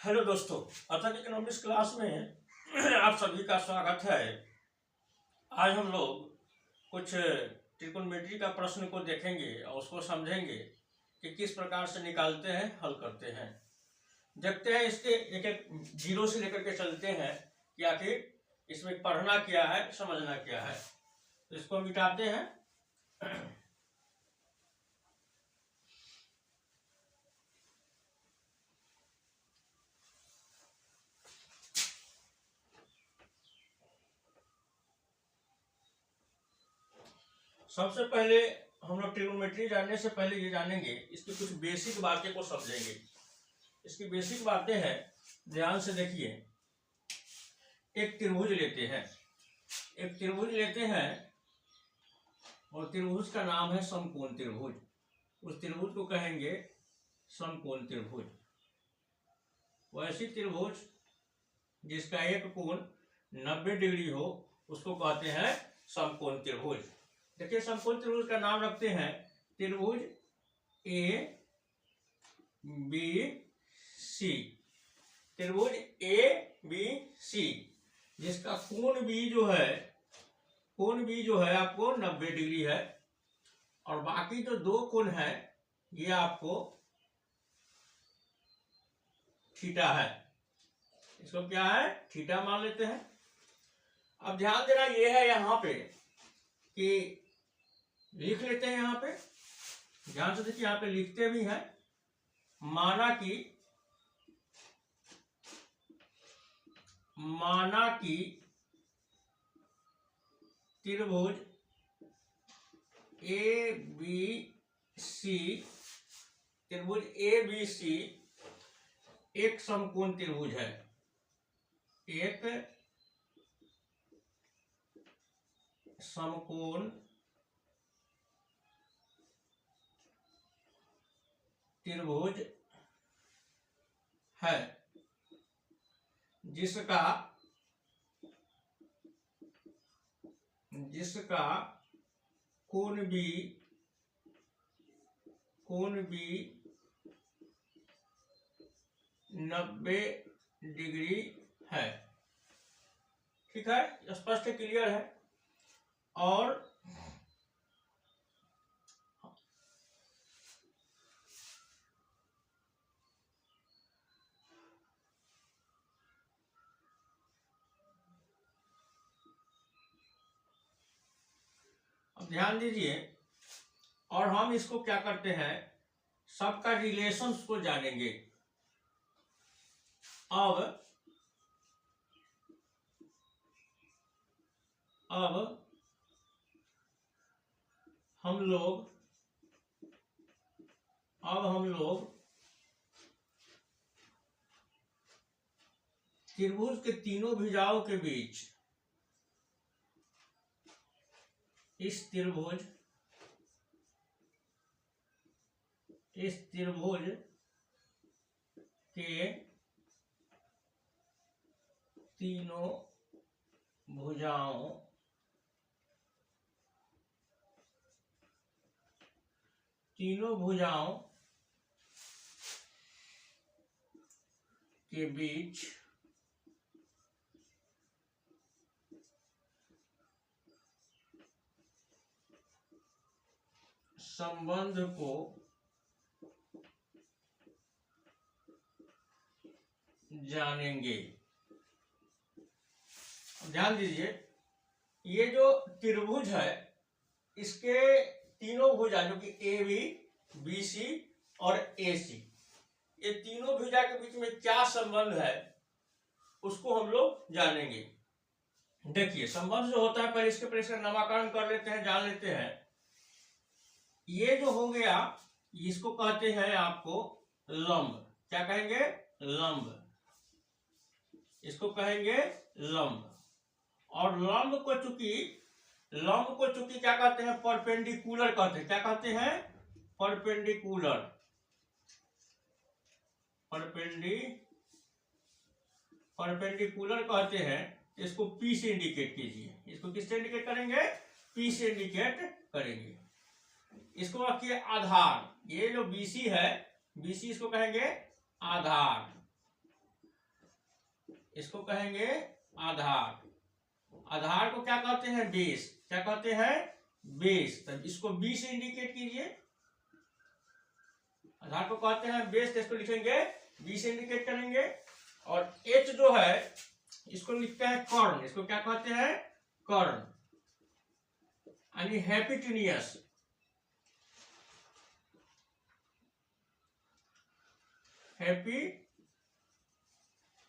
Hello दोस्तों, अर्थात economics class में आप सभी का स्वागत है। आज हम लोग कुछ ट्रिग्नोमेट्री का प्रश्न को देखेंगे और उसको समझेंगे कि किस प्रकार से निकालते हैं, हल करते हैं। देखते हैं इसके एक एक जीरो से लेकर के चलते हैं कि आखिर इसमें पढ़ना क्या है, समझना क्या है। तो इसको मिटाते हैं। सबसे पहले हम लोग ट्रिग्नोमेट्री जानने से पहले ये जानेंगे, इसकी कुछ बेसिक बातें को समझेंगे। इसकी बेसिक बातें हैं, ध्यान से देखिए। एक त्रिभुज लेते हैं, और त्रिभुज का नाम है समकोण त्रिभुज। उस त्रिभुज को कहेंगे समकोण त्रिभुज। वैसी त्रिभुज जिसका एक कोण 90 डिग्री हो उसको कहते हैं समकोण त्रिभुज। देखिए, समकोण त्रिभुज का नाम रखते हैं त्रिभुज ए बी सी। त्रिभुज ए बी सी जिसका कोण बी जो है आपको 90 डिग्री है, और बाकी जो दो कोण है ये आपको थीटा है। इसको क्या है, थीटा मान लेते हैं। अब ध्यान देना ये है यहाँ पे कि लिख लेते हैं। यहाँ पे ध्यान से देखिए, यहाँ पे लिखते भी हैं। माना कि त्रिभुज ए बी सी एक समकोण त्रिभुज है। एक समकोण त्रिभुज है जिसका कोण बी 90 डिग्री है। ठीक है, स्पष्ट क्लियर है। और अब ध्यान दीजिए, और हम इसको क्या करते हैं, सबका रिलेशंस को जानेंगे। अब हम लोग त्रिभुज के तीनों भुजाओं के बीच इस त्रिभुज के तीनों भुजाओं के बीच संबंध को जानेंगे। ध्यान दीजिए, ये जो त्रिभुज है इसके तीनों भुजा जो कि ए बी बी सी और ए सी, ये तीनों भुजा के बीच में क्या संबंध है उसको हम लोग जानेंगे। देखिए, संबंध जो होता है, पहले इसका नामकरण कर लेते हैं, जान लेते हैं। ये जो हो गया इसको कहते हैं आपको लंब। क्या कहेंगे, लंब। इसको कहेंगे लंब। और लंब को चूंकि क्या कहते हैं, परपेंडिकुलर कहते हैं। क्या कहते हैं, परपेंडिकुलर कहते हैं। इसको P से इंडिकेट कीजिए। इसको किससे इंडिकेट करेंगे, P से इंडिकेट करेंगे। इसको रखिए आधार। ये जो BC है, BC इसको कहेंगे आधार। इसको कहेंगे आधार। आधार को क्या कहते हैं? बेस। क्या कहते हैं? बेस। तब इसको बी से इंडिकेट कीजिए। आधार को कहते हैं बेस, तो इसको लिखेंगे बी से इंडिकेट करेंगे। और एच जो है इसको लिखते हैं कॉर्न। इसको क्या कहते हैं? कॉर्न, यानी हैप्पीटिनियस।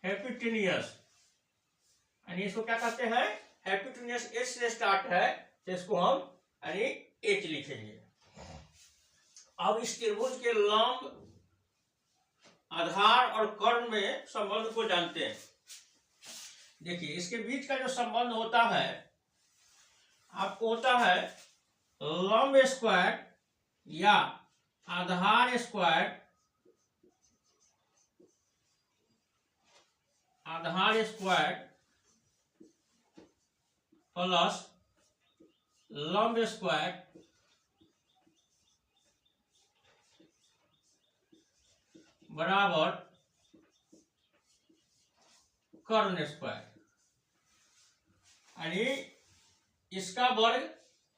हैप्पीटिनियस, यानी इसको क्या कहते हैं? हैप्पीटिनियस। एच से स्टार्ट है तो इसको हम यानी एच लिखेंगे। अब इस त्रिभुज के लंब, आधार और कर्ण में संबंध को जानते हैं। देखिए, इसके बीच का जो संबंध होता है आपको होता है लंब स्क्वायर या आधार स्क्वायर, आधार स्क्वायर प्लस लंब स्क्वायर बराबर कर्ण स्क्वायर, यानी इसका वर्ग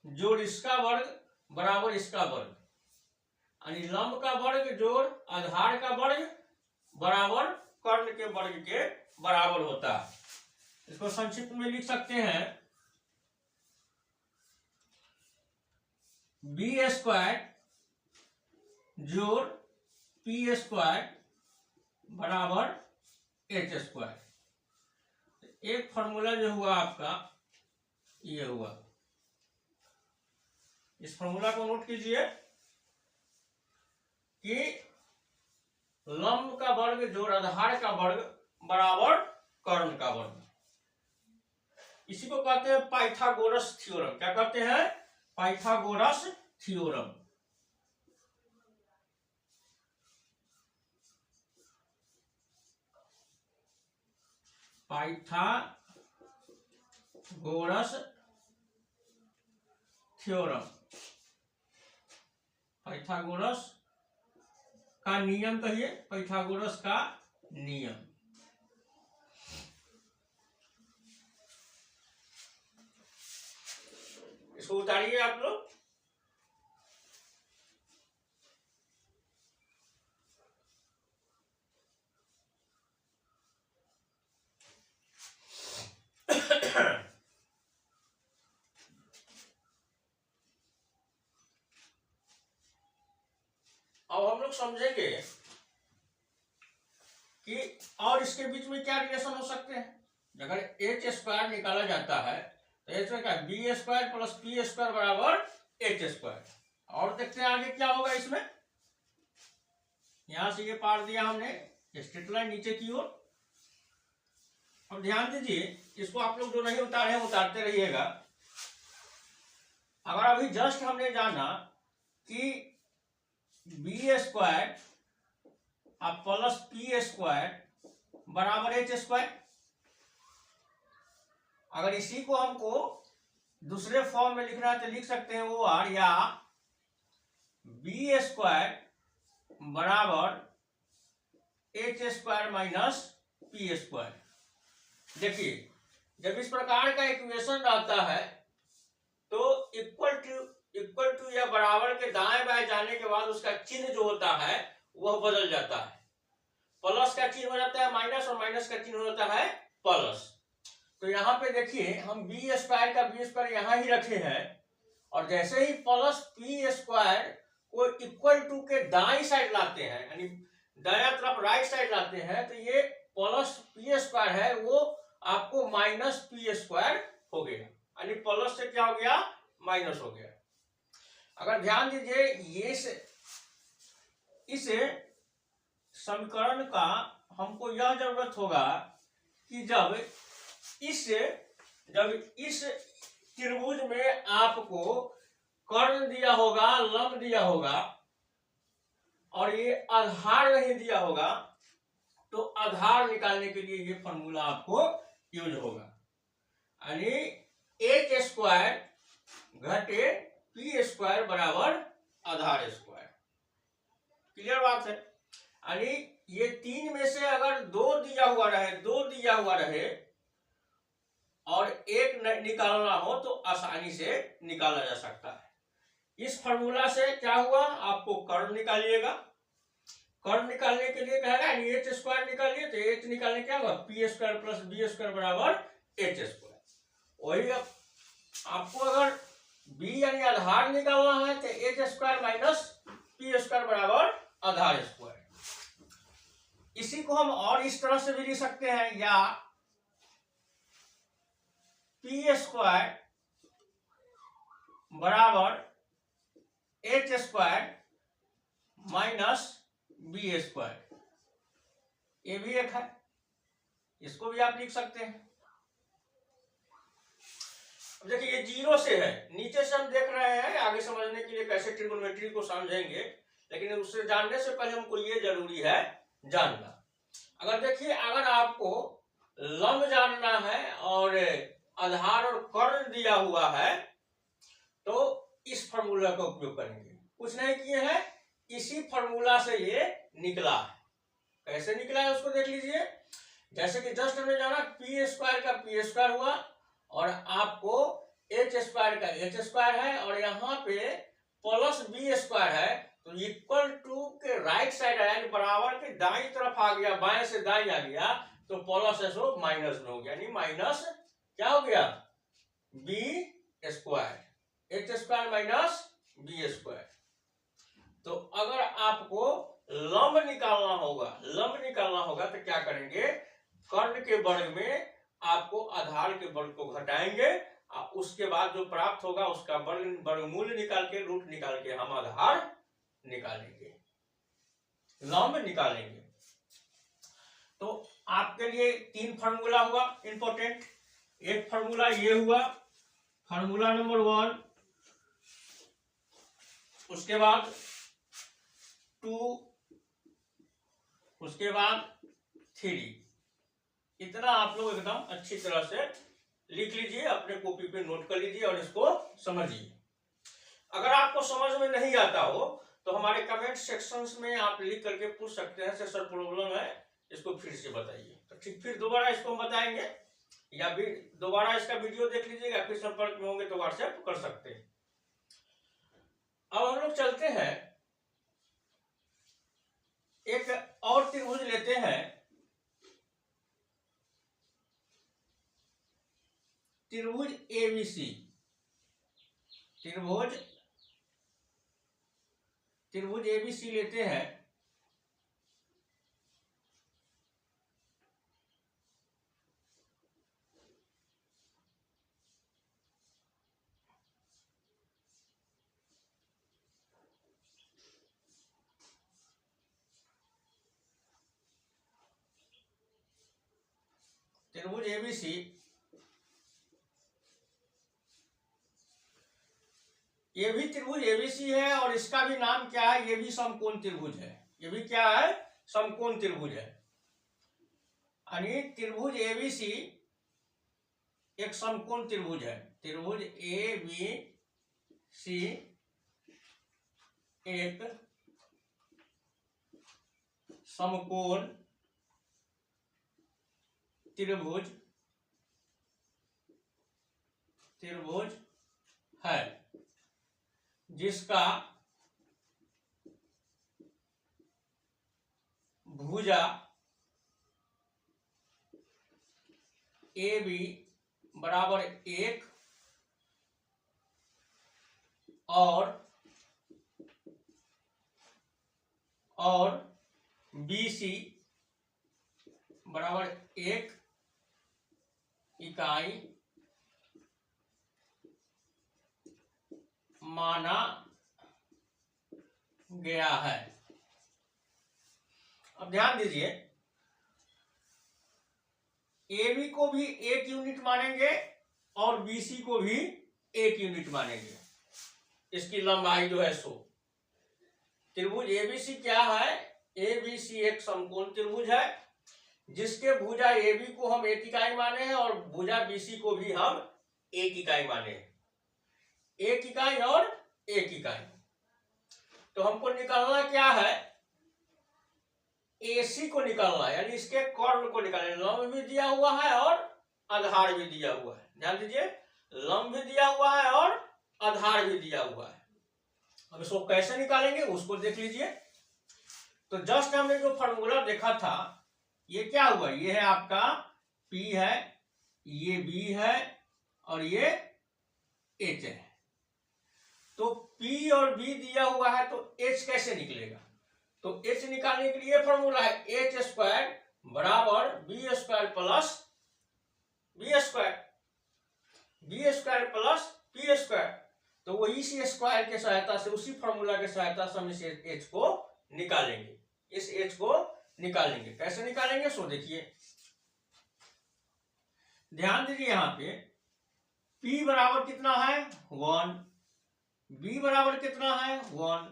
जोड़ इसका वर्ग बराबर इसका वर्ग, यानी लंब का वर्ग जोड़ आधार का वर्ग बराबर कर्ण के वर्ग के बराबर होता है। इसको संक्षिप्त में लिख सकते हैं बी स्क्वायर जोड़ पी स्क्वायर बराबर एच स्क्वायर। एक फॉर्मूला जो हुआ आपका ये हुआ। इस फॉर्मूला को नोट कीजिए कि लंब का वर्ग जोड़ आधार का वर्ग बराबर कर्ण का वर्ग। इसी को कहते हैं पाइथागोरस थ्योरम। क्या कहते हैं? Pythagoras theorem. Pythagoras theorem. Pythagoras का नियम कहिए, पाइथागोरस का नियम। इसको उतारिए आप लोग। अब हम लोग समझेंगे कि और इसके बीच में क्या रिलेशन हो सकते हैं। अगर एच स्क्वायर निकाला जाता है तो एच का B square plus P square बराबर एच स्क्वायर। और देखते हैं आगे क्या होगा इसमें। यहां से ये पार दिया हमने स्ट्रेट लाइन नीचे की ओर। अब ध्यान दीजिए, इसको आप लोग जो नहीं उतारे हैं उतारते रहिएगा। अगर अभी जस्ट हमने जाना कि B square plus P square बराबर एच स्क्वायर, अगर इसी को हमको दूसरे फॉर्म में लिखना है तो लिख सकते हैं ओ आर, या बी स्क्वायर बराबर H square minus P square. देखिए, जब इस प्रकार का इक्वेशन रहता है तो इक्वल टू या बराबर के दाएं बाएं जाने के बाद उसका चिन्ह जो होता है वह बदल जाता है। प्लस का चिन्ह हो जाता है माइनस और माइनस का चिन्ह हो जाता है प्लस। तो यहाँ पे देखिए, हम बी स्क्वायर का बी स्क्वायर यहाँ ही रखे हैं, और जैसे ही प्लस पी स्क्वायर को इक्वल टू के दाईं साइड लाते हैं, यानी दायां तरफ राइट साइड लाते हैं, तो ये प्लस पी स्क्वायर है वो आपको माइनस पी स्क्वायर हो गया, यानी प्लस से क्या हो गया? माइनस हो गया। अगर ध्यान दीजिए, ये इस समीकरण का हमको यह जरूरत होगा कि जब इस त्रिभुज में आपको कर्ण दिया होगा, लंब दिया होगा और ये आधार नहीं दिया होगा, तो आधार निकालने के लिए ये फॉर्मूला आपको यूज होगा, यानी एच स्क्वायर घटे पी स्क्वायर बराबर आधार स्क्वायर। क्लियर बात है? यानी ये तीन में से अगर दो दिया हुआ रहे और एक निकालना हो तो आसानी से निकाला जा सकता है। इस फॉर्मूला से क्या हुआ, आपको कर्व निकालिएगा। कर्व निकालने के लिए कहेगा एच स्क्वायर निकालिए, तो एच निकालने क्या होगा, P square plus B square बराबर एच स्क्वायर। वही आपको अगर बी यानी आधार निकालना है तो H square minus P square बराबर आधार स्क्वायर। इसी को हम और इस तरह से भी लिख सकते हैं, या पी स्क्वायर बराबर H square minus B square, ये भी एक है, इसको भी आप लिख सकते हैं। अब देखिए ये जीरो से है, नीचे से हम देख रहे हैं, आगे समझने के लिए कैसे ट्रिगोनोमेट्री को समझेंगे, लेकिन उससे जानने से पहले हमको ये जरूरी है जानना। अगर देखिए अगर आपको लंब जानना है और आधार और कर्ण दिया हुआ है तो इस फॉर्मूला का उपयोग करेंगे। कुछ नहीं किए हैं, इसी फॉर्मूला से ये निकला है। कैसे निकला है उसको देख लीजिए। जैसे कि जस्ट हमने जाना पी स्क्वायर का पी स्क्वायर हुआ और आपको एच स्क्वायर का एच स्क्वायर है और यहाँ पे प्लस बी स्क्वायर है, तो इक्वल टू के राइट साइड आया, बराबर के दाईं तरफ आ गया, बाएं से दाईं आ गया, तो प्लस एसो माइनस में हो गया, यानी माइनस क्या हो गया, B square, H square minus B square. तो अगर आपको लंब निकालना होगा तो क्या करेंगे, कर्ण के वर्ग में आपको आधार के वर्ग को घटाएंगे और उसके बाद जो प्राप्त होगा उसका वर्गमूल निकाल के, रूट निकाल के हम आधार निकालेंगे, लंब निकालेंगे। तो आपके लिए तीन फार्मूला हुआ इंपॉर्टेंट। एक फार्मूला ये हुआ, फार्मूला नंबर 1, उसके बाद 2, उसके बाद 3। इतना आप लोग एकदम अच्छी तरह से लिख लीजिए, अपने कॉपी पे नोट कर लीजिए और इसको समझिए। अगर आपको समझ में नहीं आता हो तो हमारे कमेंट सेक्शंस में आप लिख करके पूछ सकते हैं, सर प्रॉब्लम है, इसको फिर से बताइए। तो ठीक फिर दोबारा इसको हम बताएंगे, या भी दोबारा इसका वीडियो देख लीजिएगा, फिर संपर्क में होंगे तो व्हाट्सएप कर सकते हैं। अब हम लोग चलते हैं, एक और त्रिभुज लेते हैं, त्रिभुज एबीसी। त्रिभुज एबीसी लेते हैं। त्रिभुज एबीसी ये भी त्रिभुज एबीसी है और इसका भी नाम क्या है, ये भी समकोण त्रिभुज है। ये भी क्या है, समकोण त्रिभुज है। यानी त्रिभुज एबीसी एक समकोण त्रिभुज है। त्रिभुज एबीसी एक समकोण त्रिभुज है, जिसका भुजा ए बी बराबर 1 और बी सी बराबर 1 इकाई माना गया है। अब ध्यान दीजिए, ए बी को भी 1 यूनिट मानेंगे और बी सी को भी 1 यूनिट मानेंगे। इसकी लंबाई जो है 100। त्रिभुज एबीसी क्या है, एबीसी एक समकोण त्रिभुज है जिसके भुजा एबी को हम 1 इकाई माने हैं और भुजा बीसी को भी हम 1 इकाई माने हैं। 1 इकाई और 1 इकाई। तो हमको निकालना क्या है, AC को निकालना है, यानी इसके कर्ण को निकालना है। लंब भी दिया हुआ है और आधार भी दिया हुआ है। ध्यान दीजिए, लंब भी दिया हुआ है और आधार भी दिया हुआ है। अब इसको कैसे निकालेंगे उसको देख लीजिए। तो जस्ट हमने जो फॉर्मूला देखा था, ये क्या हुआ, ये है आपका P है, ये B है और ये H है। तो P और B दिया हुआ है तो H कैसे निकलेगा? तो H निकालने के लिए फॉर्मूला है H स्क्वायर बराबर B square plus B square, B square plus P square. तो वो इसी स्क्वायर के सहायता से, उसी फॉर्मूला के सहायता से हम इस H को निकालेंगे। इस H को निकालेंगे, कैसे निकालेंगे सो देखिए, ध्यान दीजिए। यहाँ पे P बराबर कितना है 1, B बराबर कितना है 1,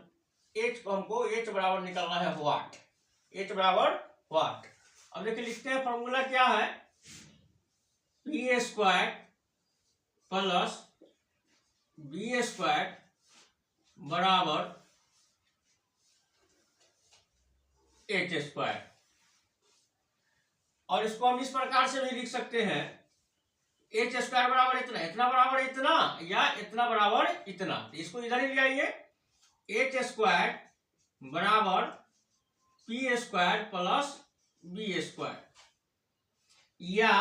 H को हमको H बराबर निकालना है वाट, H बराबर वाट। अब देखिए लिखते हैं फॉर्मूला क्या है, P square plus B square बराबर H स्क्वायर। और इसको हम इस प्रकार से भी लिख सकते हैं, H स्क्वायर बराबर इतना, इतना बराबर इतना या इतना बराबर इतना। तो इसको इधर ही ले आइए, H स्क्वायर बराबर P square plus B square, या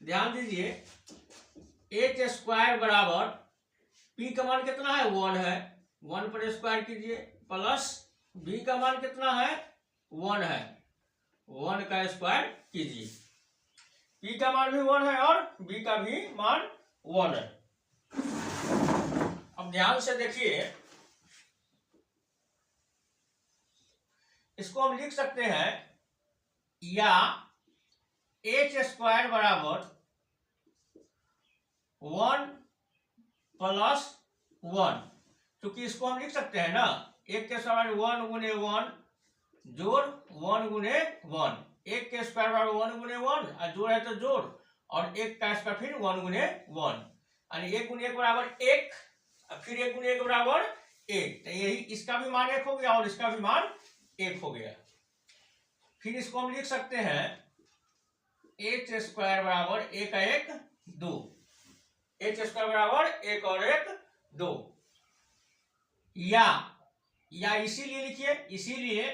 ध्यान दीजिए H स्क्वायर बराबर P का मान कितना है 1 है, 1 पर स्क्वायर कीजिए, प्लस B का मान कितना है 1 है, 1 का स्क्वायर कीजिए। P का मान भी 1 है और B का भी मान 1 है। अब ध्यान से देखिए, इसको हम लिख सकते हैं, या H स्क्वायर बराबर 1 प्लस 1, क्योंकि इसको हम लिख सकते हैं ना, एक के समान 1 गुने 1 जोड़ 1 गुने 1, एक के स्क्वायर बराबर 1 गुने 1 और जोड़ है तो जोड़, और एक का स्क्वायर फिर 1 गुने 1, यानी 1 गुने 1 बराबर 1, फिर 1 गुने 1 बराबर 1। तो यही इसका भी मान 1 हो गया और इसका भी मान 1 हो गया। फिर इसको हम लिख सकते हैं H स्क्वायर बराबर 1 का 1 2, H स्क्वायर बराबर 1 और 1 2, या इसीलिए लिखिए, इसीलिए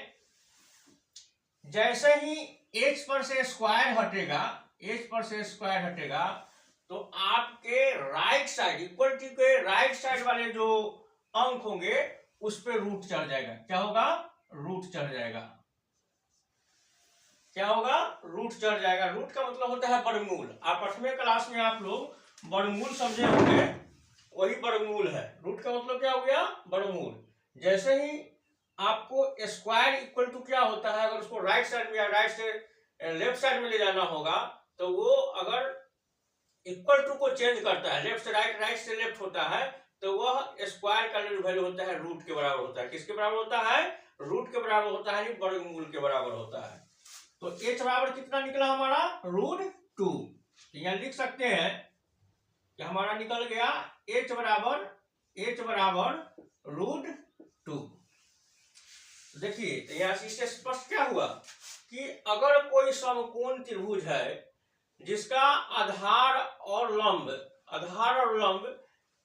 जैसे ही H पर से स्क्वायर हटेगा, H पर से स्क्वायर हटेगा, तो आपके राइट साइड, इक्वलिटी के राइट साइड वाले जो अंक होंगे उस पे रूट चढ़ जाएगा। क्या होगा? रूट चढ़ जाएगा। क्या होगा? रूट चढ़ जाएगा। रूट का मतलब होता है वर्गमूल। आप 8वें क्लास में आप लोग वर्गमूल समझे होंगे, वही वर्गमूल है। रूट का मतलब क्या हो गया? वर्गमूल। जैसे ही आपको स्क्वायर इक्वल टू क्या होता है, अगर उसको राइट साइड में या राइट से लेफ्ट साइड में ले जाना होगा, तो वो अगर इक्वल टू को चेंज करता है, लेफ्ट से राइट, राइट से लेफ्ट होता है, तो वह स्क्वायर का वैल्यू होता है रूट के बराबर होता है। किसके बराबर होता है? रूट के बराबर होता है, वर्गमूल के बराबर होता है। तो h बराबर कितना निकला हमारा? √2। यहाँ लिख सकते हैं कि हमारा निकल गया h बराबर √2। देखिए, तो यहाँ से इससे स्पष्ट क्या हुआ कि अगर कोई समकोण त्रिभुज है जिसका आधार और लंब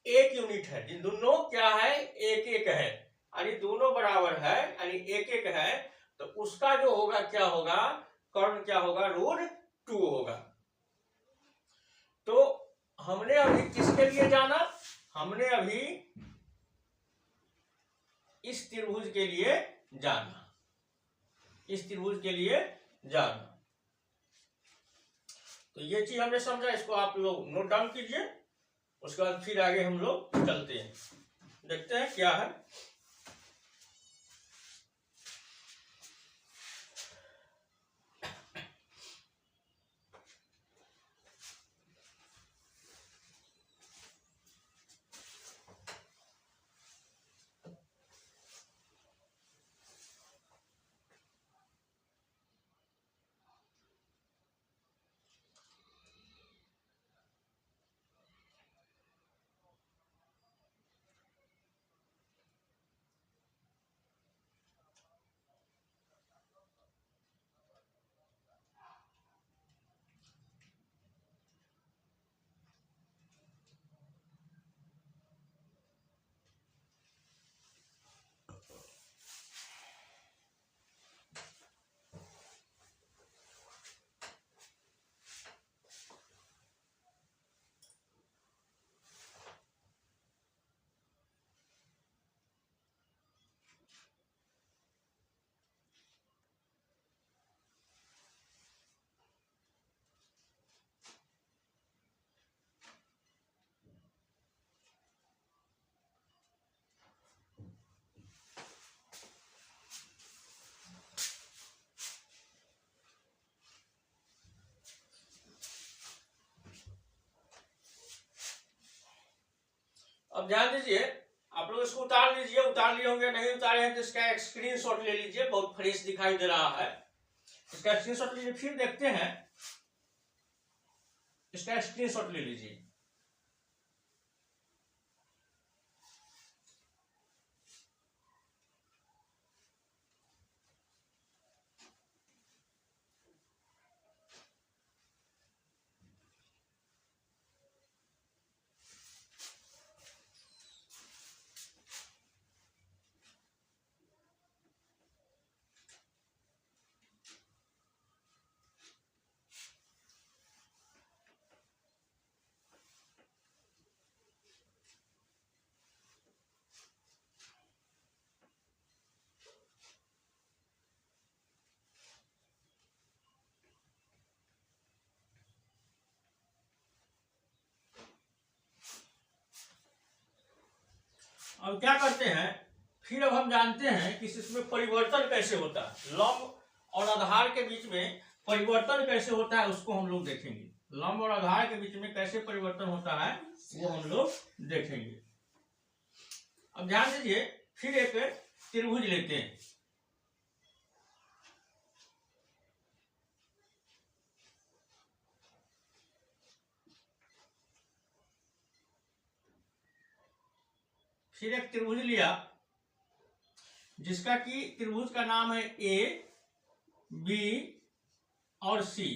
एक यूनिट है, जिन दोनों क्या है? एक एक है, यानी दोनों बराबर है, यानी एक एक है, तो उसका जो होगा क्या होगा? कर्ण क्या होगा? √2 होगा। तो हमने अभी किसके लिए जाना? हमने अभी इस त्रिभुज के लिए जाना, इस त्रिभुज के लिए जाना। तो ये चीज हमने समझा, इसको आप लोग नोट डाउन कीजिए। उसके बाद फिर आगे हम लोग चलते हैं, देखते हैं क्या है। अब ध्यान दीजिए, आप लोग इसको उतार लीजिए, उतार लिए होंगे, नहीं उतारे हैं तो इसका एक स्क्रीनशॉट ले लीजिए, बहुत फ्रेश दिखाई दे रहा है। इसका स्क्रीनशॉट लीजिए, फिर देखते हैं, इसका स्क्रीनशॉट ले लीजिए। अब क्या करते हैं, फिर अब हम जानते हैं कि इसमें परिवर्तन कैसे होता है, लंब और आधार के बीच में परिवर्तन कैसे होता है उसको हम लोग देखेंगे। लंब और आधार के बीच में कैसे परिवर्तन होता है वो हम लोग देखेंगे। अब ध्यान दीजिए, फिर एक त्रिभुज लेते हैं। फिर एक त्रिभुज लिया जिसका कि त्रिभुज का नाम है ए बी और सी,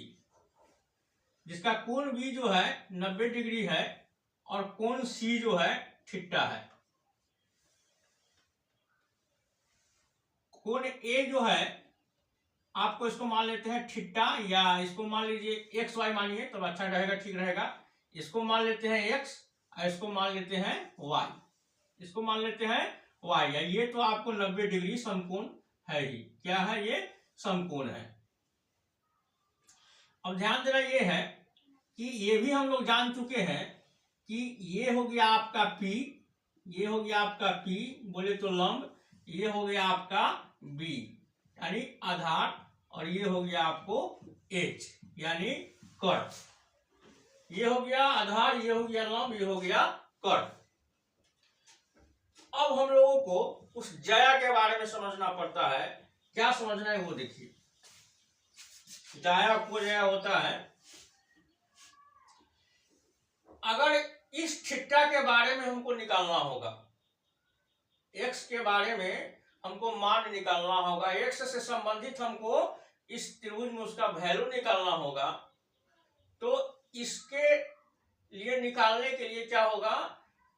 जिसका कोण बी जो है 90 डिग्री है और कोण सी जो है थीटा है। कोण ए जो है आपको इसको मान लेते हैं थीटा, या इसको मान लीजिए एक्स वाई मानिए तब अच्छा रहेगा, ठीक रहेगा। इसको मान लेते हैं एक्स और इसको मान लेते हैं वाई, इसको मान लेते हैं वाई। ये तो आपको 90 डिग्री समकोण है ही, क्या है ये, समकोण है। अब ध्यान देना ये है कि ये भी हम लोग जान चुके हैं कि ये हो गया आपका P, ये हो गया आपका P बोले तो लंब, ये हो गया आपका B यानी आधार, और ये हो गया आपको H यानी कर्ण। ये हो गया आधार, ये हो गया लंब, ये हो गया कर्ण। अब हम लोगों को उस ज्या के बारे में समझना पड़ता है। क्या समझना है वो देखिए। ज्या को ज्या होता है, अगर इस थीटा के बारे में हमको निकालना होगा, एक्स के बारे में हमको मान निकालना होगा, एक्स से संबंधित हमको इस त्रिभुज में उसका वैल्यू निकालना होगा, तो इसके लिए निकालने के लिए क्या होगा,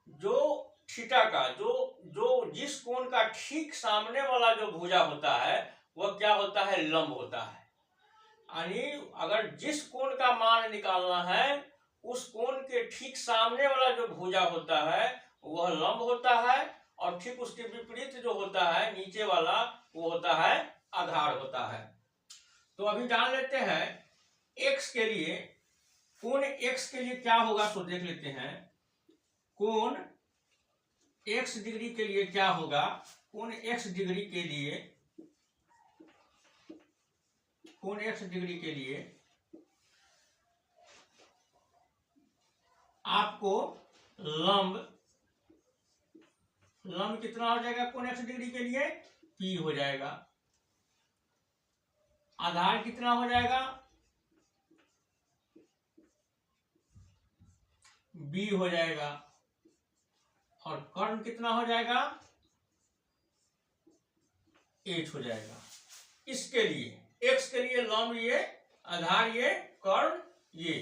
जो थीटा का जो जिस कोण का ठीक सामने वाला जो भुजा होता है वह क्या होता है, लंब होता है। यानी अगर जिस कोण का मान निकालना है उस कोण के ठीक सामने वाला जो भुजा होता है वह लंब होता है, और ठीक उसके विपरीत जो होता है नीचे वाला वो होता है आधार होता है। तो अभी जान लेते हैं x के लिए, कोण x के लिए क्या होगा, तो देख लेते हैं। कोण x डिग्री के लिए क्या होगा, कोण x डिग्री के लिए, कोण x डिग्री के लिए आपको लंब कितना हो जाएगा, कोण x डिग्री के लिए P हो जाएगा। आधार कितना हो जाएगा, B हो जाएगा, और कर्ण कितना हो जाएगा, H हो जाएगा। इसके लिए x के लिए लंब ये, आधार ये, कर्ण ये।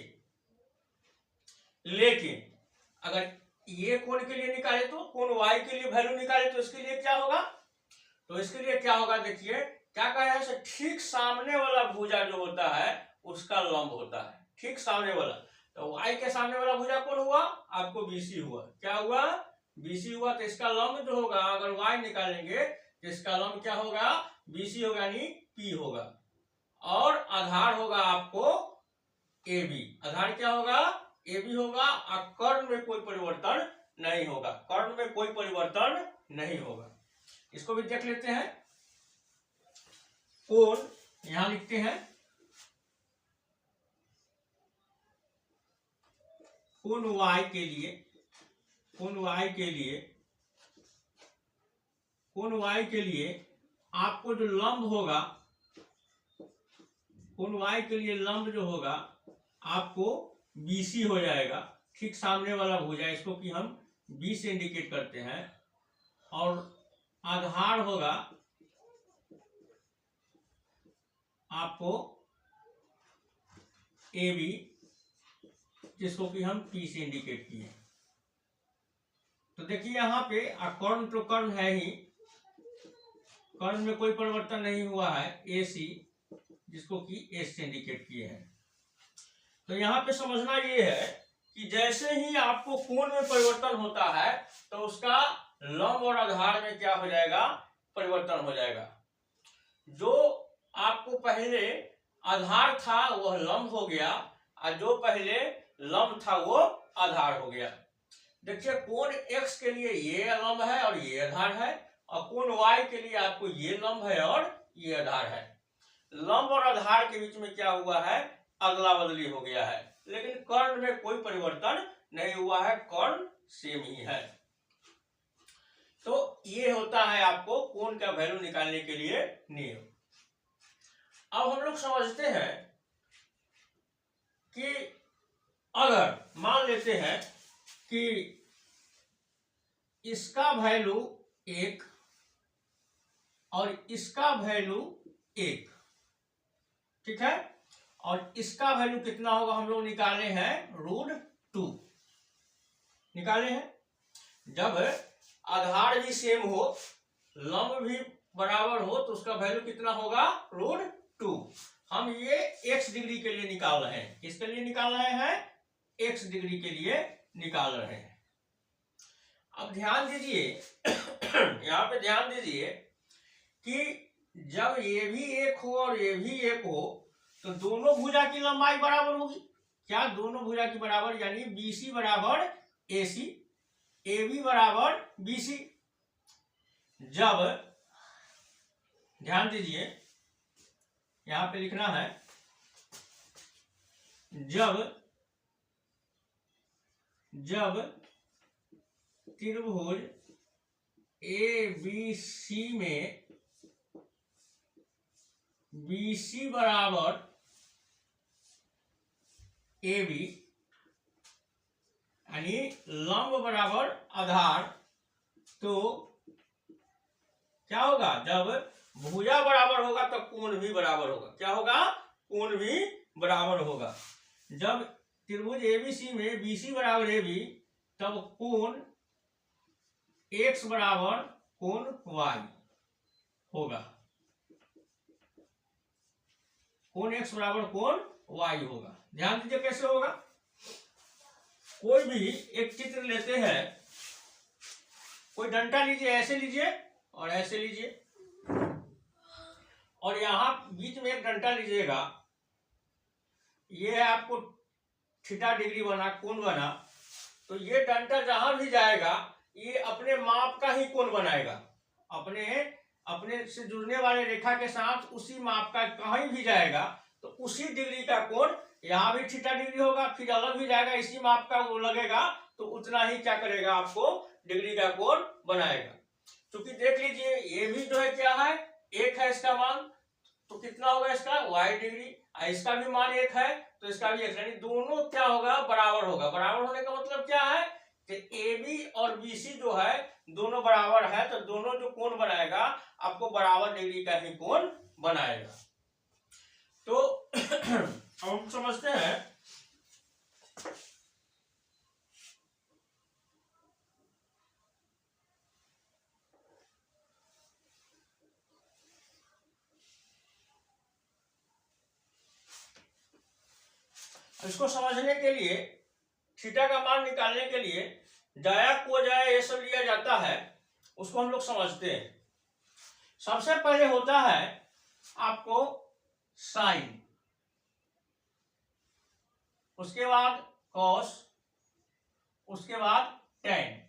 लेकिन अगर ये कोण के लिए निकाले तो, कोण y के लिए वैल्यू निकाले तो इसके लिए क्या होगा, तो इसके लिए क्या होगा, देखिए क्या कहा है, ठीक सामने वाला भुजा जो होता है उसका लंब होता है, ठीक सामने वाला। तो y के सामने वाला भुजा कौन हुआ, आपको BC हुआ। क्या हुआ, BC हुआ। तो इसका लंब जो होगा, अगर y निकालेंगे तो इसका लंब क्या होगा, BC होगा यानी P होगा, और आधार होगा आपको AB। आधार क्या होगा, AB होगा, और कर्ण में कोई परिवर्तन नहीं होगा, कर्ण में कोई परिवर्तन नहीं होगा। इसको भी देख लेते हैं। कोण यहां लिखते हैं, कोण y के लिए कोण y के लिए आपको जो लंब होगा, कोण y के लिए लंब जो होगा आपको BC हो जाएगा, ठीक सामने वाला भुजा, इसको कि हम B से इंडिकेट करते हैं, और आधार होगा आपको AB, जिसको कि हम P से इंडिकेट किए। तो देखिए यहाँ पे कर्ण तो कर्ण है ही, कर्ण में कोई परिवर्तन नहीं हुआ है, AC, जिसको कि S से इंडिकेट किए हैं। तो यहाँ पे समझना ये है कि जैसे ही आपको कोण में परिवर्तन होता है तो उसका लंब और आधार में क्या हो जाएगा, परिवर्तन हो जाएगा। जो आपको पहले आधार था वह लंब हो गया, और जो पहले लंब था वो आधार हो गया। देखिए कोण x के लिए ये लंब है और ये आधार है, और कोण y के लिए आपको ये लंब है और ये आधार है। लंब और आधार के बीच में क्या हुआ है, अदला बदली हो गया है, लेकिन कर्ण में कोई परिवर्तन नहीं हुआ है, कर्ण सेम ही है। तो ये होता है आपको कोण का वैल्यू निकालने के लिए नियम। अब हम लोग समझते हैं कि अगर मान लेते हैं कि इसका वैल्यू 1 और इसका वैल्यू 1, ठीक है, और इसका वैल्यू कितना होगा हम लोग निकाले हैं, √2 निकाले हैं। जब आधार भी सेम हो, लंब भी बराबर हो, तो उसका वैल्यू कितना होगा, √2। हम ये x डिग्री के लिए निकाल रहे हैं, किसके लिए निकाल रहे हैं, x डिग्री के लिए निकाल रहे हैं। अब ध्यान दीजिए यहाँ पे ध्यान दीजिए कि जब ये भी 1 हो और ये भी 1 हो तो दोनों भुजा की लंबाई बराबर होगी। क्या, दोनों भुजा की बराबर, यानी BC बराबर AC, AB बराबर BC। जब, ध्यान दीजिए यहां पे लिखना है, जब त्रिभुज ABC में BC बराबर AB, यानी लंब बराबर आधार, तो क्या होगा, जब भुजा बराबर होगा तो कोण भी बराबर होगा। क्या होगा, कोण भी बराबर होगा। जब त्रिभुज ABC में BC बराबर AB, तब कोण x बराबर कोण y होगा, कोण x बराबर कोण y होगा। ध्यान दीजिए कैसे होगा। कोई भी एक चित्र लेते हैं, कोई डंडा लीजिए, ऐसे लीजिए और ऐसे लीजिए, और यहां बीच में एक डंडा लीजिएगा, ये है आपको थीटा डिग्री बना, कोण बना, तो ये डंडा जहां भी जाएगा ये अपने माप का ही कोण बनाएगा, अपने से जुड़ने वाले रेखा के साथ उसी माप का कहीं भी जाएगा तो उसी डिग्री का कोण, यहाँ भी थीटा डिग्री होगा, फिर अलग भी जाएगा, इसी माप का वो लगेगा तो उतना ही क्या करेगा, आपको डिग्री का कोण बनाएगा। क्योंकि देख लीजिए ये भी जो है क्या है, 1 है इसका मान, तो कितना होगा इसका, y डिग्री, इसका भी मान 1 है तो इसका भी 1, यानी दोनों क्या होगा, बराबर होगा। बराबर होने का मतलब क्या है कि AB और BC जो है दोनों बराबर है, तो दोनों जो कोण बनाएगा आपको बराबर डिग्री का ही कोण बनाएगा। तो अब हम समझते हैं इसको समझने के लिए, थीटा का मान निकालने के लिए जाया को जाया ये सब लिया जाता है, उसको हम लोग समझते हैं। सबसे पहले होता है आपको साइन, उसके बाद कॉस, उसके बाद टेन।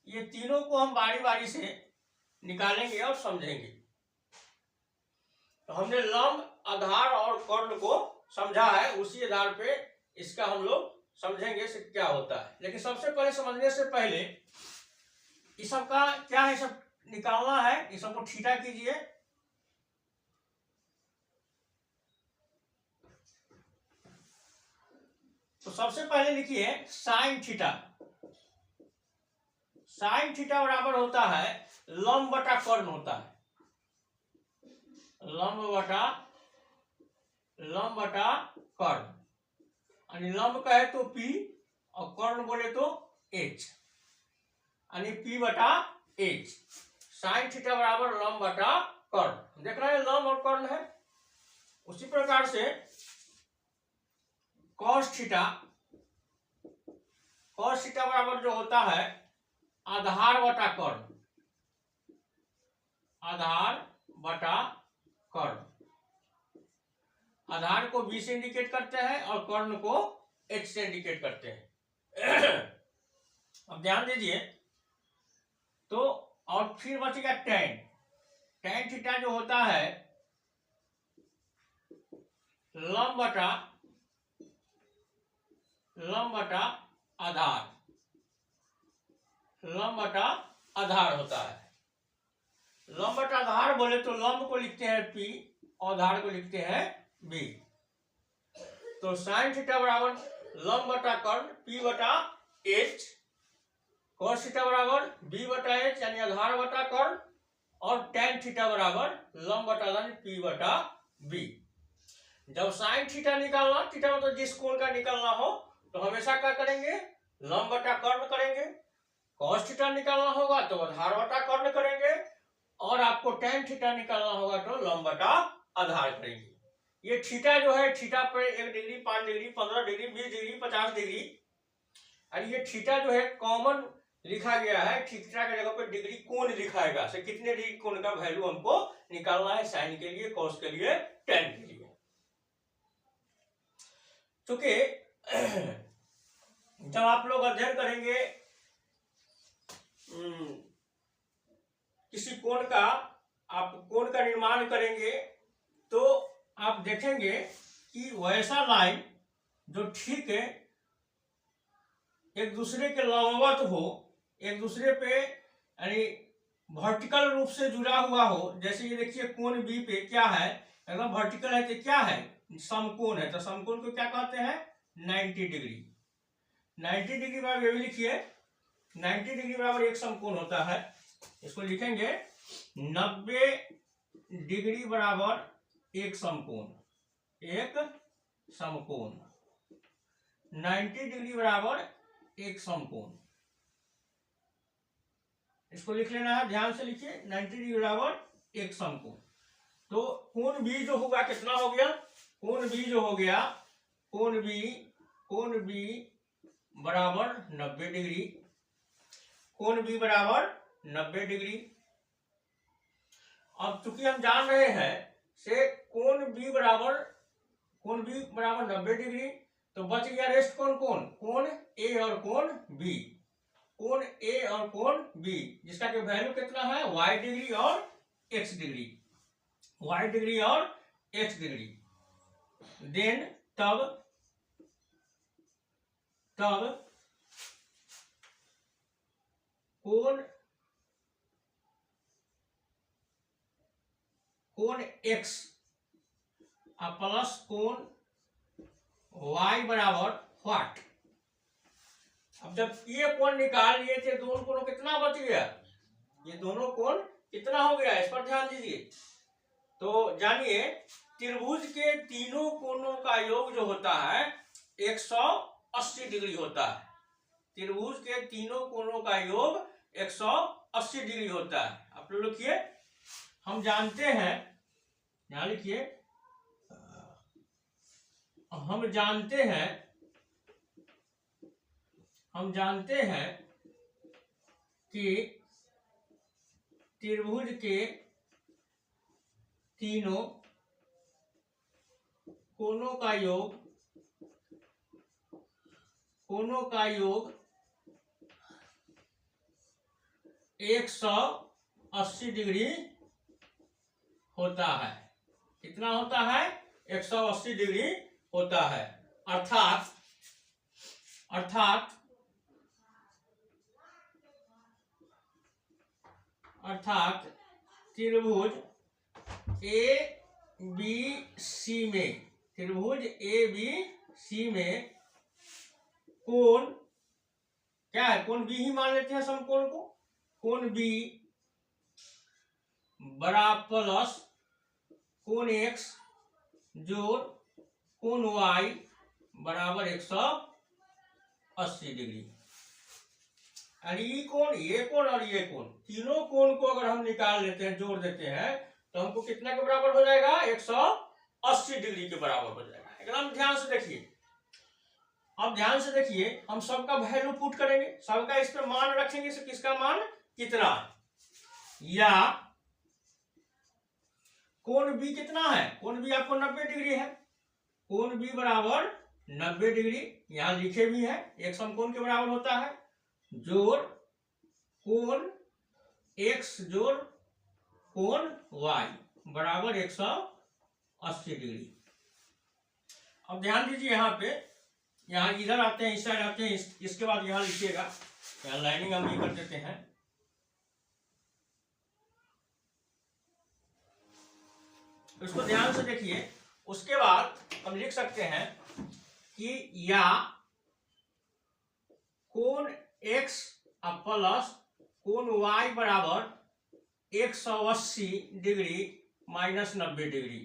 ये तीनों को हम बारी बारी से निकालेंगे और समझेंगे। तो हमने लंब, आधार और कर्ण को समझा है, उसी आधार पे इसका हम लोग समझेंगे से क्या होता है। लेकिन सबसे पहले समझने से पहले इस सब का क्या है, सब निकालना है। इस सबको थीटा कीजिए। तो सबसे पहले लिखिए साइन थीटा। साइन थीटा बराबर होता है लंब बटा कर्ण होता है। लंब बटा कर्ण, यानी लंब कहे तो P और कर्ण बोले तो H, यानी P बटा H। साइन थीटा बराबर लंब बटा कर्ण। देख रहे हैं लंब और कर्ण है। उसी प्रकार से कॉस थीटा बराबर जो होता है आधार बटा कर्ण। आधार बटा कर्ण, आधार को B से इंडिकेट करते हैं और कर्ण को H से इंडिकेट करते हैं। अब ध्यान दीजिए तो, और फिर बचेगा tan। tan थीटा जो होता है लंब बटा आधार, लंब बटा आधार होता है। लंब बटा आधार बोले तो लंब को लिखते हैं P और आधार को लिखते हैं B। तो साइन थीटा बराबर लंब बटा कर्ण P बटा H, कॉस थीटा बराबर B बटा H यानी आधार बटा कर्ण, और tan थीटा बराबर लंब बटा आधार P बटा B। जब साइन थीटा निकालना, थीटा मतलब जिस कोण का निकालना हो तो हमेशा क्या करेंगे, लंब बटा कर्ण करेंगे। कॉस थीटा निकालना होगा तो आधार बटा कर्ण करेंगे, और आपको tan थीटा निकालना होगा तो लंब बटा आधार करेंगे। ये थीटा जो है, थीटा पर 1 degree, 5 degree, 15 degree, 20 degree, 50 degree, और ये थीटा जो है कॉमन लिखा गया है। थीटा की जगह पर डिग्री कोण लिखाएगा, से कितने डिग्री कोण का वैल्यू हमको निकालना है, साइन के लिए, कॉस के लिए, tan के लिए। क्योंकि जब आप लोग अध्ययन करेंगे किसी कोण का, आप कोण का निर्माण करेंगे तो आप देखेंगे कि वैसा लाइन जो ठीक है एक दूसरे के लंबवत हो, एक दूसरे पे यानी वर्टिकल रूप से जुड़ा हुआ हो। जैसे ये देखिए कोण बी पे क्या है, एकदम वर्टिकल है तो क्या है, समकोण है। तो समकोण को क्या कहते हैं, 90 डिग्री। 90 डिग्री बराबर ये भी लिखिए 90 डिग्री बराबर एक समकोण होता है। इसको लिखेंगे 90 डिग्री बराबर एक समकोण। एक समकोण 90 डिग्री बराबर एक समकोण, इसको लिख लेना है, ध्यान से लिखिए 90 डिग्री बराबर एक समकोण। तो कोण बी जो होगा कितना हो गया, कोण बी जो हो गया, कोण बी बराबर 90 डिग्री। कोण बी बराबर 90 डिग्री। अब चूंकि हम जान रहे हैं से कोण बी बराबर 90 डिग्री, तो बच गया रेस्ट कोण ए और कोण बी। कोण ए और कोण बी जिसका कि वैल्यू कितना है, y डिग्री और x डिग्री, y डिग्री और x डिग्री। देन तब कोण x प्लस कोण y बराबर व्हाट। अब जब ये कोण निकाल लिए थे, दोनों कोणों कितना बच गया, ये दोनों कोण कितना हो गया, इस पर ध्यान दीजिए। तो जानिए त्रिभुज के तीनों कोणों का योग जो होता है 180 डिग्री होता है। त्रिभुज के तीनों कोणों का योग 180 डिग्री होता है। आप लोग लिखिए, हम जानते हैं, यहां लिखिए, हम जानते हैं कि त्रिभुज के तीनों कोणों का योग 180 डिग्री होता है। कितना होता है, 180 डिग्री होता है। अर्थात अर्थात त्रिभुज ए बी सी में, त्रिभुज ए बी सी में कोण क्या है, कोण बी ही मान लेते हैं समकोण को, कोण बी बराबर प्लस कोण एक्स जोड़ कोण वाई बराबर 180 डिग्री। और ये कोण और ये कोण, तीनों कोण को अगर हम निकाल लेते हैं, जोड़ देते हैं, तो हमको कितना के बराबर हो जाएगा, 180 डिग्री के बराबर हो जाएगा। एकदम ध्यान से देखिए, अब ध्यान से देखिए, हम सबका वैल्यू पुट करेंगे, सबका इस पे मान रखेंगे, किसका मान कितना है, या कोण बी कितना है, कोण बी आपको 90 डिग्री है, कोण बी बराबर 90 डिग्री, यहां लिखे भी है, एक समकोण के बराबर होता है, जोड़ कोण एक्स जोड़ कोण वाई बराबर 180 डिग्री। अब ध्यान दीजिए, यहाँ पे, यहाँ इधर आते हैं, इस साइड आते हैं, इसके बाद यहाँ लिखिएगा, यहाँ लाइनिंग हम ये कर देते हैं, इसको ध्यान से देखिए। उसके बाद हम लिख सकते हैं कि या कोण x प्लस कोण y बराबर 180 डिग्री माइनस 90 डिग्री,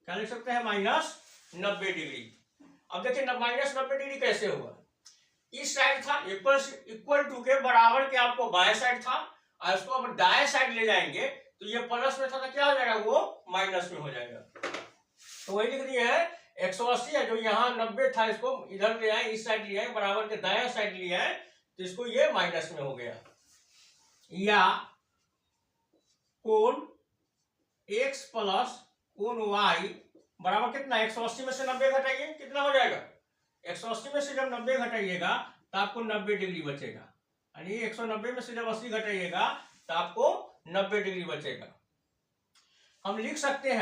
क्या लिख सकते हैं, माइनस 90 डिग्री। अब देखिए माइनस 90 डिग्री कैसे हुआ, इस साइड था इक्वल टू के बराबर के आपको बाएं साइड था, और इसको अब दाएं साइड ले जाएंगे तो ये प्लस में था तो क्या हो जाएगा, वो माइनस में हो जाएगा। तो वही लिख दिया है 180 है, जो यहाँ 90 था इसको इधर ले आए, इस साइड ले आए, बराबर के दाया साइड ले आए, तो इसको ये माइनस में हो गया। या कोण x प्लस कोण y बराबर कितना, 180 में से 90 घटाइए, कितना हो जाएगा, 180 में से जब 90 घटाइएगा तो आपको 90 डिग्री बचेगा, यानी 190 में से जब 80 घटाइएगा तो आपको 90 डिग्री बचेगा। हम लिख सकते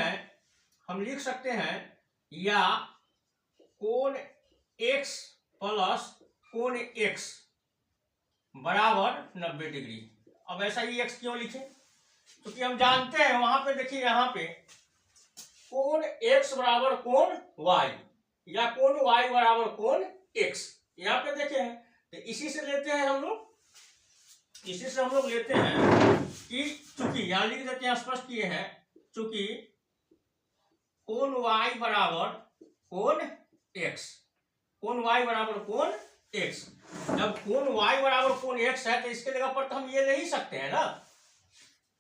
हैं या कोण x प्लस कोण x बराबर 90 डिग्री। अब ऐसा ही x क्यों लिखें, क्योंकि हम जानते हैं, वहां पे देखिए, यहाँ पे कोण x बराबर कोण y या कोण y बराबर कोण x, यहाँ पे देखे हैं, तो इसी से लेते हैं हम लोग, लेते हैं कि चूंकि यहाँ लिख देते हैं, स्पष्ट किए हैं, चूंकि कोण y बराबर कोण x, कोण y बराबर कोण x, जब कोण y बराबर कोण x है तो इसके जगह पर तो हम ये ले ही सकते हैं ना,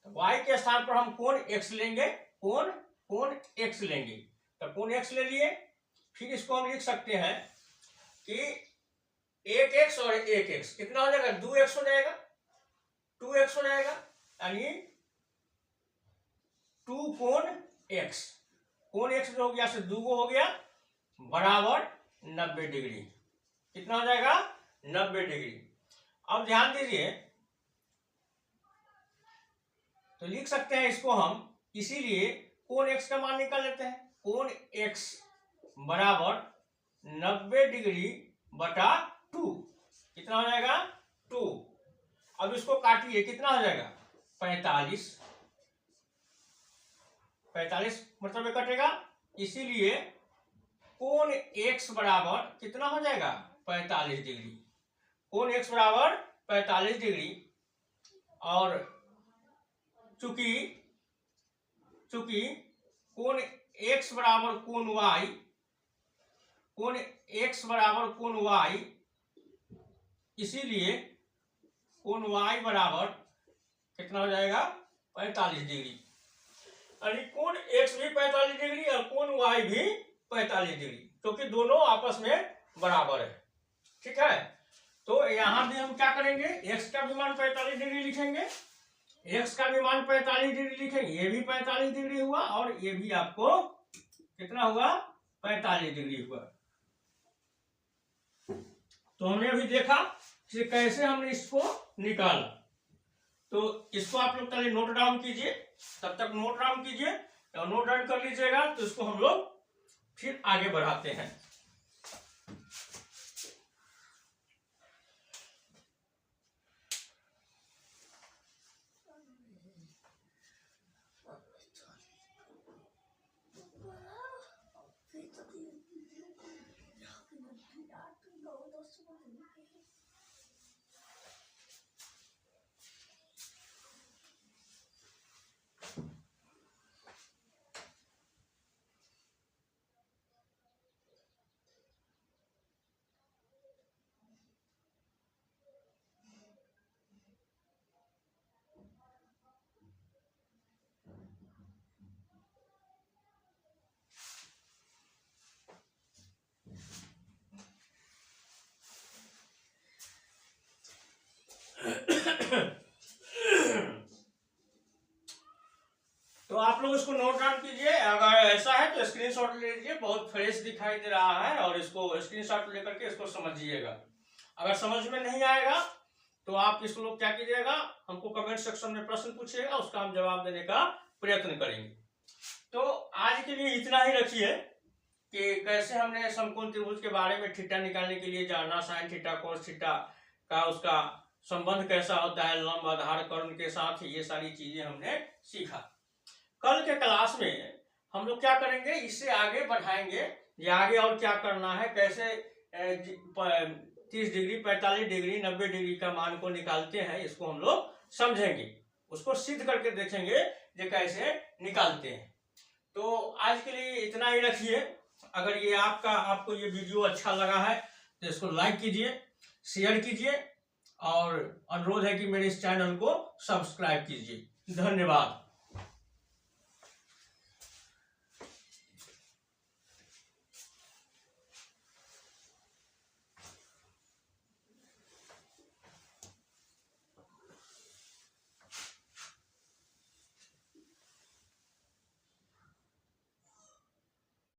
तो y के स्थान पर हम कोण x लेंगे, कोण x लेंगे, तो कोण x ले लिए, फिर इसको हम लिख सकते हैं कि 1x और 1x कितना हो जाएगा, 2x हो जाएगा, 2x हो जाएगा, यानी 2 कोण x, कोण x जो हो गया से 2 हो गया बराबर 90 डिग्री, कितना हो जाएगा, 90 डिग्री। अब ध्यान दीजिए, तो लिख सकते हैं इसको हम, इसीलिए कोण x का मान निकाल लेते हैं, कोण x बराबर 90 डिग्री बटा 2, कितना हो जाएगा, 2। अब इसको काटिए, कितना हो जाएगा, 45 मतलब ये कटेगा, इसीलिए कोण x बराबर कितना हो जाएगा, 45 डिग्री, कोण x बराबर 45 डिग्री। और चूंकि कोण x बराबर कोण y, कोण x बराबर कोण y, इसीलिए कोण y बराबर कितना हो जाएगा, 45 डिग्री, यानी कोण x भी 45 डिग्री और कोण y भी 45 डिग्री, क्योंकि दोनों आपस में बराबर है, ठीक है। तो यहां भी हम क्या करेंगे, x का भी मान 45 डिग्री लिखेंगे, x का भी मान 45 डिग्री लिखेंगे, ये भी 45 डिग्री हुआ और ये भी आपको कितना हुआ, 45 डिग्री हुआ। तो हमने अभी देखा कि कैसे हमने इसको निकाला, तो इसको आप लोग पहले नोट डाउन कीजिए, तब तक नोट डाउन कीजिए, और नोट डाउन कर लीजिएगा तो इसको हम लोग फिर आगे बढ़ाते हैं। तो आप लोग इसको नोट डाउन कीजिए, अगर ऐसा है तो स्क्रीनशॉट ले लीजिए, बहुत फ्रेश दिखाई दे रहा है, और इसको स्क्रीनशॉट लेकर के इसको समझिएगा। अगर समझ में नहीं आएगा तो आप इस लोग क्या कीजिएगा, हमको कमेंट सेक्शन में प्रश्न पूछिएगा, उसका हम जवाब देने का प्रयत्न करेंगे। तो आज के लिए इतना ही रखिए कि कैसे हमने समकोण त्रिभुज के बारे में थीटा निकालने के लिए जाना, साइन थीटा कोस थीटा का उसका संबंध कैसा होता है लंब आधार कर्ण के साथ, ये सारी चीजें हमने सीखा। कल के क्लास में हम लोग क्या करेंगे, इससे आगे बढ़ाएंगे, ये आगे और क्या करना है, कैसे 30 डिग्री 45 डिग्री 90 डिग्री का मान को निकालते हैं, इसको हम लोग समझेंगे, उसको सिद्ध करके देखेंगे ये कैसे निकालते हैं। तो आज के लिए इतना ही रखिए। अगर ये आपको ये वीडियो अच्छा लगा है तो इसको लाइक कीजिए, शेयर कीजिए, और अनुरोध है कि मेरे इस चैनल को सब्सक्राइब कीजिए। धन्यवाद।